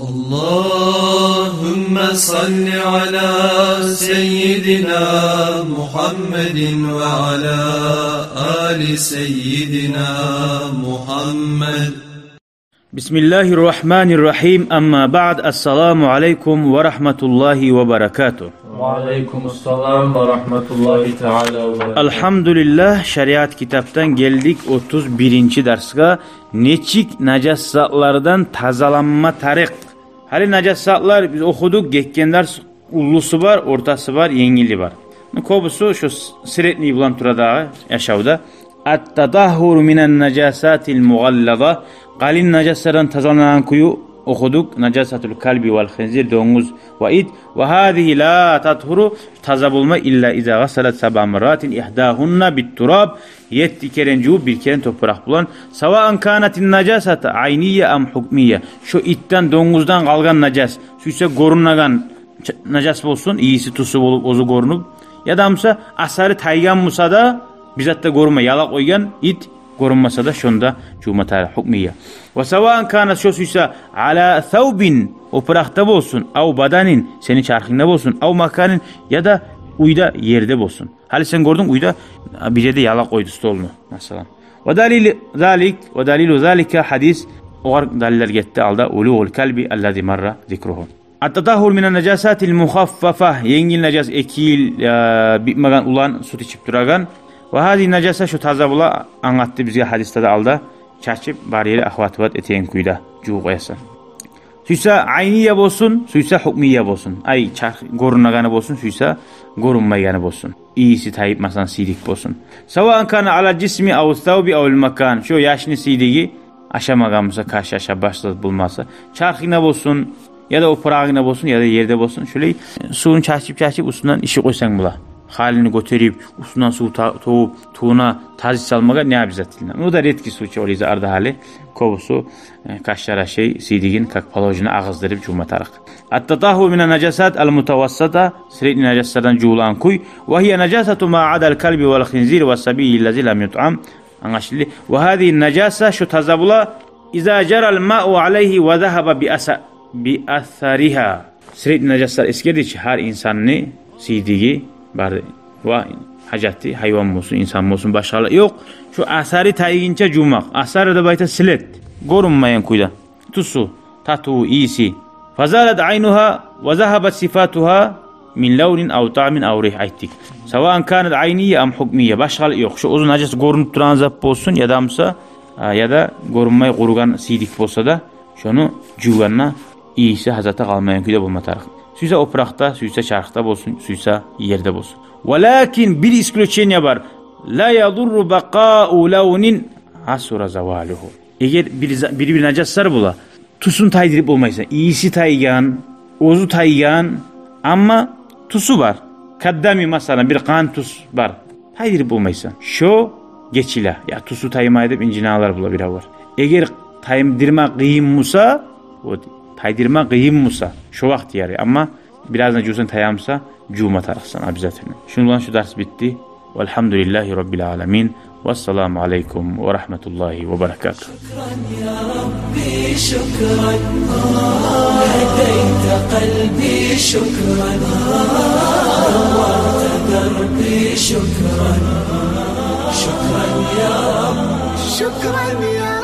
اللهم صل على سيدنا محمد وعلى آل سيدنا محمد. بسم الله الرحمن الرحيم. أما بعد، السلام عليكم ورحمة الله وبركاته. وعليكم السلام ورحمة الله تعالى وبركاته. Elhamdülillah, şeriat kitaptan geldik 31. dersga. Neçik najasatlardan tazalanma tariq. Hali najasatlar biz okuduk, geçken ders ullusu var, ortası var, yengili var. Kobusu şu siretli bulan turada yaşavda. At-tadahhur minen najasatil mugallaza. Qalin najaslardan tazalanan kuyu okuduk. Najasatul kalbi vel khinzir, domuz ve it. Ve hâzihi la tathuru, taza bulma illa iza gasalet sab'a meratin ihdahunna bit turab. 7 kere bir kere toprak bulan. Sava'an kanatin najasata ayniye am hukmiye. Şu itten, domuzdan kalgan najas. Süyse gorunlagan najas olsun, iyisi tusu olup ozu gorunup. Ya damsa asarı taygan musa da bizatta gorunma, yalak oygan it gorunmasa da şunda cumata hukmiye. Ve sava'an kanat şu süyse ala thawbin, o pırakta bolsun, av badanin, senin çarkında bolsun, av makanin ya da uyda yerde bolsun. Hali sen gördün uyda bir yerde yalak koydu stolunu mesela. Ve dalilu zalika hadis, o daliller gitti alda ulu'ul kalbi allazi marra zikruhu. At-tatahhur minen najasatil mukhaffafa, yengil najas ekil bitmagan ulan süt içip duragan. Ve hadi najasa şu taza bula anlattı bizge hadiste de alda. Çarçıp bariyeli ahvatuvat eteğin kuyda cuğu koyasan. Süysa ayniye bolsun, süysa hukmiye bolsun. Ay çark gorunaganı bolsun, süysa gorunmayanı bolsun. İyisi tayyip masan sidik bolsun. Sava'an kana ala cismi av thawbi avul makan. Şu yaşını sidigi aşamagamısa karşı aşağı başladı bulmasa. Çarkına bolsun ya da o pırağına bolsun ya da yerde bolsun. Şöyle suyun çarçıp üstünden işi koysan bula. Halini götürüp üstünden su toğup tuğuna taziz salmaga ne yapacağız? O da retki suçu oluyor arda hali. Kovusu kaşlara sidigin kak palojuna ağızdırıp cumatarık. At-tatahhur minen najasat al-mutavassata, sürekli najaslardan cuğulan kuy. Ve hiye najasatu ma adal kalbi vel khinzir ve sabiyyi lezi lam yut'am. Anlaşıldı. Ve hadi najasa şu tazabula iza jaral ma'u aleyhi ve zahaba bi athariha. Sürekli najaslar eskerdikçe her insanını sidigi bari ve hacati hayvan olsun, insan olsun başarılı yok. Şu asari tayince cumak. Asarı da bayta silet. Gorunmayan kuyda. Tusu, tatu, iyisi. Fazalat aynuha ve zahabat sifatuha min launin av ta'min av rih ayttik. Sava'an kanat ayniye am hukmiye. Başarılı yok. Şu uzun hacası gorunup duran zap olsun ya damsa ya da gorunmayı korugan sidik olsa da şunu cuganına iyisi hazata kalmayan kuyda bulma tarık. Süysa oprakta, süysa çarkta bolsun, süysa yerde bolsun. Walakin bir isklöçenya var. La yadurru baqa'u launin hasura zavaluhu. Eğer bir najassar bula, tusun taydırıp olmaysa, iyisi taygan, ozu taygan ama tusu var. Kaddami mesela bir kan tus var. Taydırıp olmaysa. Şu geçila. Ya tusu taymayıp incinalar bula bir var. Eğer taydırma qiyim musa, o taydırma qiyim musa. Şu vakit yani ama birazdan cusun tayamsa cuma tarıksan abizatını. Şundan şu ders bitti. Velhamdülillahi Rabbil alemin. Vesselamu aleykum ve rahmetullahi ve berekatuhu. Şükran ya Rabbi şükran. Hedeyte kalbi şükran. Nurte derbi şükran. Şükran ya Rabbi. Şükran ya